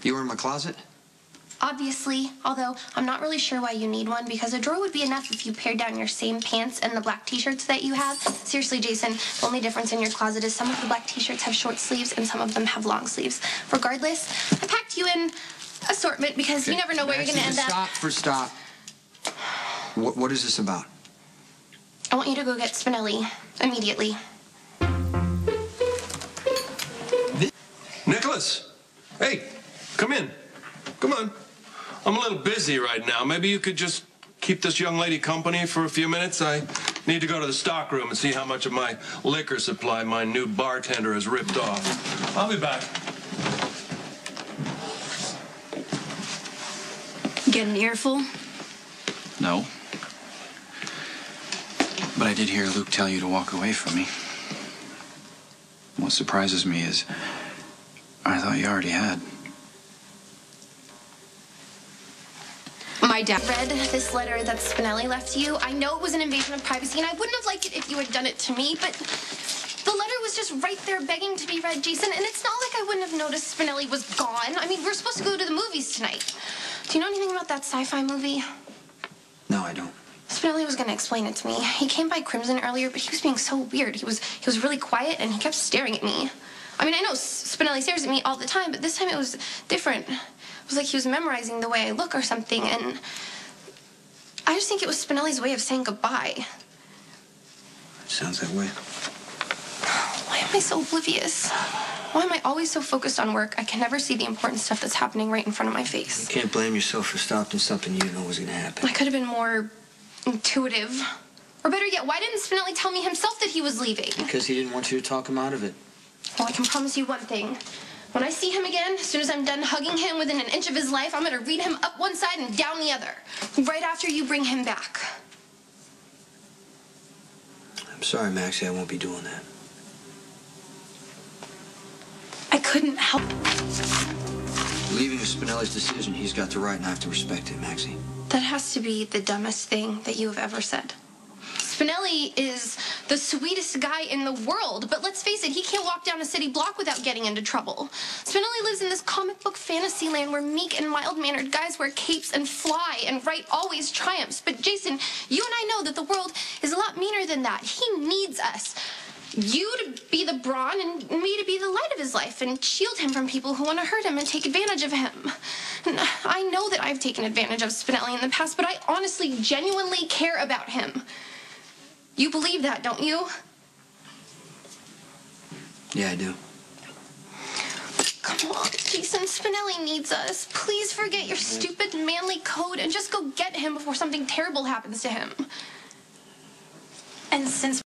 You were in my closet? Obviously, although I'm not really sure why you need one, because a drawer would be enough if you pared down your same pants and the black t-shirts that you have. Seriously, Jason, the only difference in your closet is some of the black t-shirts have short sleeves and some of them have long sleeves. Regardless, I packed you in assortment because you never know where you're going to end up. Stop. What is this about? I want you to go get Spinelli immediately. Nicholas, hey, come in. Come on. I'm a little busy right now. Maybe you could just keep this young lady company for a few minutes. I need to go to the stock room and see how much of my liquor supply my new bartender has ripped off. I'll be back. Get an earful? No. But I did hear Luke tell you to walk away from me. What surprises me is I thought you already had. My dad read this letter that Spinelli left you. I know it was an invasion of privacy, and I wouldn't have liked it if you had done it to me, but the letter was just right there begging to be read, Jason, and it's not like I wouldn't have noticed Spinelli was gone. I mean, we're supposed to go to the movies tonight. Do you know anything about that sci-fi movie? No, I don't. Spinelli was going to explain it to me. He came by Crimson earlier, but he was being so weird. He was really quiet, and he kept staring at me. I mean, I know Spinelli stares at me all the time, but this time it was different. It was like he was memorizing the way I look or something, and I just think it was Spinelli's way of saying goodbye. Sounds that way. Why am I so oblivious? Why am I always so focused on work, I can never see the important stuff that's happening right in front of my face? You can't blame yourself for stopping something you didn't know was going to happen. I could have been more intuitive. Or better yet, why didn't Spinelli tell me himself that he was leaving? Because he didn't want you to talk him out of it. Well, I can promise you one thing. When I see him again, as soon as I'm done hugging him within an inch of his life, I'm going to read him up one side and down the other. Right after you bring him back. I'm sorry, Maxie. I won't be doing that. I couldn't help. Leaving is Spinelli's decision. He's got the right, and I have to respect it, Maxie. That has to be the dumbest thing that you have ever said. Spinelli is the sweetest guy in the world, but let's face it, he can't walk down a city block without getting into trouble. Spinelli lives in this comic book fantasy land where meek and mild-mannered guys wear capes and fly and right always triumphs. But Jason, you and I know that the world is a lot meaner than that. He needs us. You to be the brawn and me to be the light of his life and shield him from people who want to hurt him and take advantage of him. And I know that I've taken advantage of Spinelli in the past, but I honestly, genuinely care about him. You believe that, don't you? Yeah, I do. Come on, Jason, Spinelli needs us. Please forget your stupid manly code and just go get him before something terrible happens to him. And since